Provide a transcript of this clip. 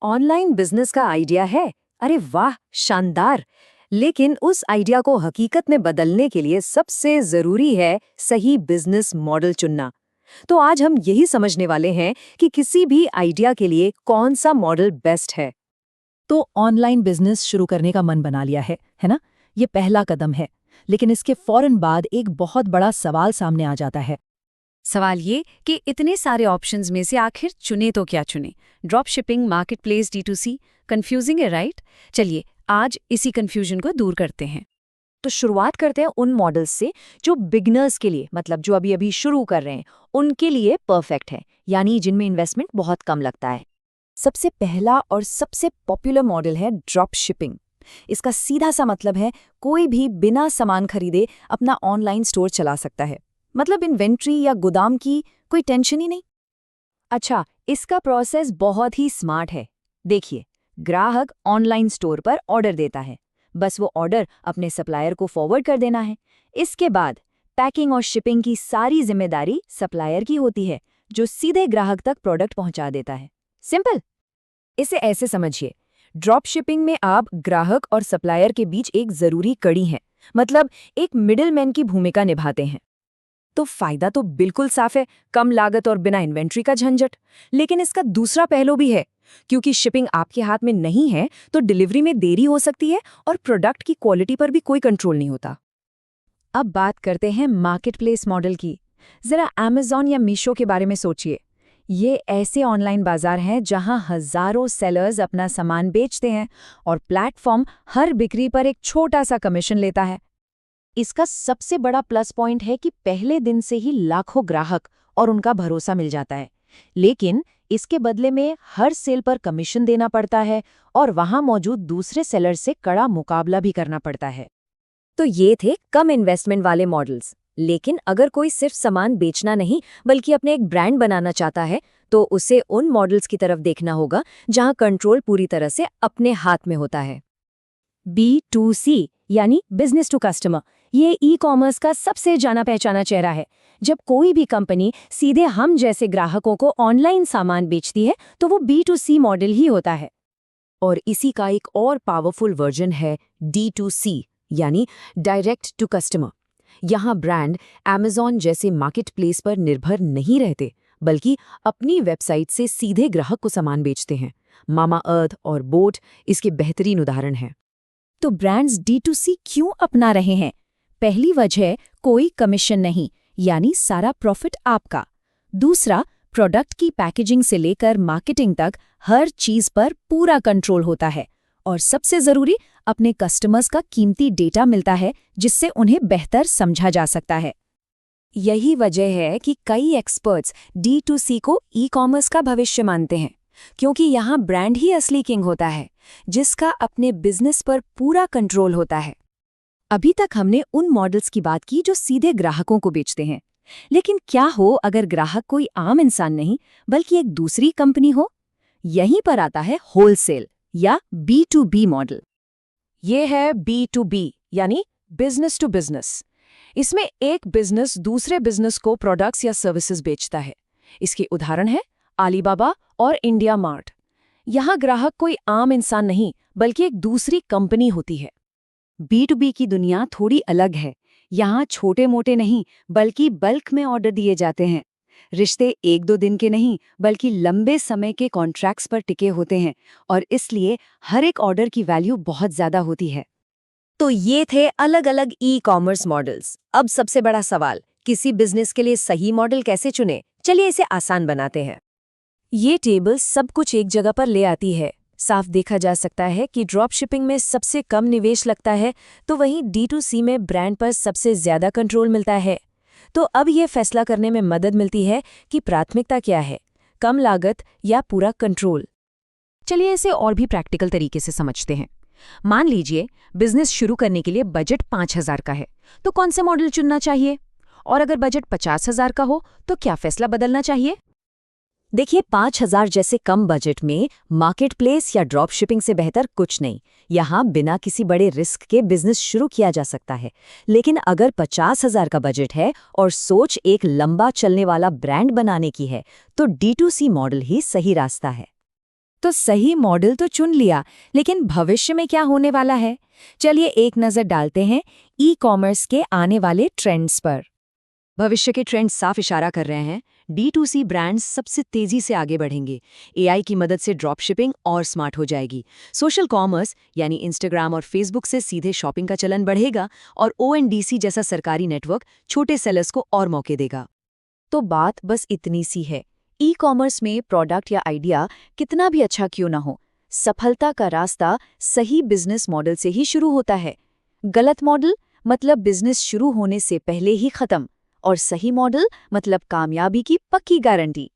Online business का idea है। अरे वाह, शानदार। लेकिन उस आइडिया को हकीकत में बदलने के लिए सबसे जरूरी है सही बिजनेस मॉडल चुनना। तो आज हम यही समझने वाले हैं कि किसी भी आइडिया के लिए कौन सा मॉडल बेस्ट है। तो ऑनलाइन बिजनेस शुरू करने का मन बना लिया है ना? ये पहला कदम है। लेकिन इसके फौरन बाद एक बहुत बड़ा सवाल सामने आ जाता है। सवाल ये कि इतने सारे ऑप्शंस में से आखिर चुने तो क्या चुने। Drop shipping, market place, D2C, confusing है राइट? चलिए आज इसी कंफ्यूजन को दूर करते हैं। तो शुरुआत करते हैं उन मॉडल्स से जो बिगनर्स के लिए, मतलब जो अभी अभी शुरू कर रहे हैं, उनके लिए परफेक्ट है, यानी जिनमें इन्वेस्टमेंट बहुत कम लगता है। सबसे पहला और सबसे पॉपुलर मॉडल है ड्रॉप शिपिंग। इसका सीधा सा मतलब है कोई भी बिना सामान खरीदे अपना ऑनलाइन स्टोर चला सकता है। मतलब इन्वेंट्री या गोदाम की कोई टेंशन ही नहीं। अच्छा, इसका प्रोसेस बहुत ही स्मार्ट है। देखिए, ग्राहक ऑनलाइन स्टोर पर ऑर्डर देता है, बस वो ऑर्डर अपने सप्लायर को फॉरवर्ड कर देना है। इसके बाद पैकिंग और शिपिंग की सारी जिम्मेदारी सप्लायर की होती है, जो सीधे ग्राहक तक प्रोडक्ट पहुंचा देता है। सिंपल। इसे ऐसे समझिए, ड्रॉप शिपिंग में आप ग्राहक और सप्लायर के बीच एक जरूरी कड़ी हैं, मतलब एक मिडिलमैन की भूमिका निभाते हैं। तो फायदा तो बिल्कुल साफ है, कम लागत और बिना इन्वेंट्री का झंझट। लेकिन इसका दूसरा पहलू भी है, क्योंकि शिपिंग आपके हाथ में नहीं है तो डिलीवरी में देरी हो सकती है और प्रोडक्ट की क्वालिटी पर भी कोई कंट्रोल नहीं होता। अब बात करते हैं मार्केट प्लेस मॉडल की। जरा Amazon या मीशो के बारे में सोचिए। ये ऐसे ऑनलाइन बाजार हैं जहां हजारों सेलर्स अपना सामान बेचते हैं और प्लेटफॉर्म हर बिक्री पर एक छोटा सा कमीशन लेता है। इसका सबसे बड़ा प्लस पॉइंट है कि पहले दिन से ही लाखों ग्राहक और उनका भरोसा मिल जाता है। लेकिन इसके बदले में हर सेल पर कमीशन देना पड़ता है और वहां मौजूद दूसरे सेलर से कड़ा मुकाबला भी करना पड़ता है। तो ये थे कम इन्वेस्टमेंट वाले मॉडल्स। लेकिन अगर कोई सिर्फ सामान बेचना नहीं बल्कि अपने एक ब्रांड बनाना चाहता है, तो उसे उन मॉडल्स की तरफ देखना होगा जहां कंट्रोल पूरी तरह से अपने हाथ में होता है। B2C यानी बिजनेस टू कस्टमर, ये ई-कॉमर्स का सबसे जाना पहचाना चेहरा है। जब कोई भी कंपनी सीधे हम जैसे ग्राहकों को ऑनलाइन सामान बेचती है तो वो B2C मॉडल ही होता है। और इसी का एक और पावरफुल वर्जन है D2C यानी डायरेक्ट टू कस्टमर। यहाँ ब्रांड Amazon जैसे मार्केट प्लेस पर निर्भर नहीं रहते, बल्कि अपनी वेबसाइट से सीधे ग्राहक को सामान बेचते हैं। मामा अर्थ और बोट इसके बेहतरीन उदाहरण हैं। तो ब्रांड्स D2C क्यों अपना रहे हैं? पहली वजह, कोई कमीशन नहीं, यानी सारा प्रॉफिट आपका। दूसरा, प्रोडक्ट की पैकेजिंग से लेकर मार्केटिंग तक हर चीज पर पूरा कंट्रोल होता है। और सबसे जरूरी, अपने कस्टमर्स का कीमती डेटा मिलता है जिससे उन्हें बेहतर समझा जा सकता है। यही वजह है कि कई एक्सपर्ट्स D2C को ई-कॉमर्स का भविष्य मानते हैं, क्योंकि यहाँ ब्रांड ही असली किंग होता है, जिसका अपने बिजनेस पर पूरा कंट्रोल होता है। अभी तक हमने उन मॉडल्स की बात की जो सीधे ग्राहकों को बेचते हैं। लेकिन क्या हो अगर ग्राहक कोई आम इंसान नहीं बल्कि एक दूसरी कंपनी हो? यहीं पर आता है होलसेल या B2B मॉडल। ये है B2B यानी बिजनेस टू बिजनेस। इसमें एक बिजनेस दूसरे बिजनेस को प्रोडक्ट्स या सर्विसेज बेचता है। इसके उदाहरण है अलीबाबा और इंडिया मार्ट। यहाँ ग्राहक कोई आम इंसान नहीं बल्कि एक दूसरी कंपनी होती है। B2B की दुनिया थोड़ी अलग है। यहाँ छोटे मोटे नहीं बल्कि बल्क में ऑर्डर दिए जाते हैं। रिश्ते एक दो दिन के नहीं बल्कि लंबे समय के कॉन्ट्रैक्ट्स पर टिके होते हैं और इसलिए हर एक ऑर्डर की वैल्यू बहुत ज्यादा होती है। तो ये थे अलग अलग ई-कॉमर्स मॉडल्स। अब सबसे बड़ा सवाल, किसी बिजनेस के लिए सही मॉडल कैसे चुने? चलिए इसे आसान बनाते हैं। ये टेबल सब कुछ एक जगह पर ले आती है। साफ देखा जा सकता है कि ड्रॉप शिपिंग में सबसे कम निवेश लगता है, तो वहीं D2C में ब्रांड पर सबसे ज्यादा कंट्रोल मिलता है। तो अब ये फैसला करने में मदद मिलती है कि प्राथमिकता क्या है, कम लागत या पूरा कंट्रोल। चलिए इसे और भी प्रैक्टिकल तरीके से समझते हैं। मान लीजिए बिजनेस शुरू करने के लिए बजट 5,000 का है, तो कौन से मॉडल चुनना चाहिए? और अगर बजट 50,000 का हो तो क्या फैसला बदलना चाहिए? देखिए, 5,000 जैसे कम बजट में मार्केट प्लेस या ड्रॉप शिपिंग से बेहतर कुछ नहीं। यहाँ बिना किसी बड़े रिस्क के बिजनेस शुरू किया जा सकता है। लेकिन अगर 50,000 का बजट है और सोच एक लंबा चलने वाला ब्रांड बनाने की है, तो D2C मॉडल ही सही रास्ता है। तो सही मॉडल तो चुन लिया, लेकिन भविष्य में क्या होने वाला है? चलिए एक नज़र डालते हैं ई कॉमर्स के आने वाले ट्रेंड्स पर। भविष्य के ट्रेंड्स साफ इशारा कर रहे हैं। D2C ब्रांड्स सबसे तेजी से आगे बढ़ेंगे। AI की मदद से ड्रॉप शिपिंग और स्मार्ट हो जाएगी। सोशल कॉमर्स यानी इंस्टाग्राम और फेसबुक से सीधे शॉपिंग का चलन बढ़ेगा और ONDC जैसा सरकारी नेटवर्क छोटे सेलर्स को और मौके देगा। तो बात बस इतनी सी है, ई कॉमर्स में प्रोडक्ट या आइडिया कितना भी अच्छा क्यों ना हो, सफलता का रास्ता सही बिजनेस मॉडल से ही शुरू होता है। गलत मॉडल मतलब बिजनेस शुरू होने से पहले ही खत्म, और सही मॉडल मतलब कामयाबी की पक्की गारंटी।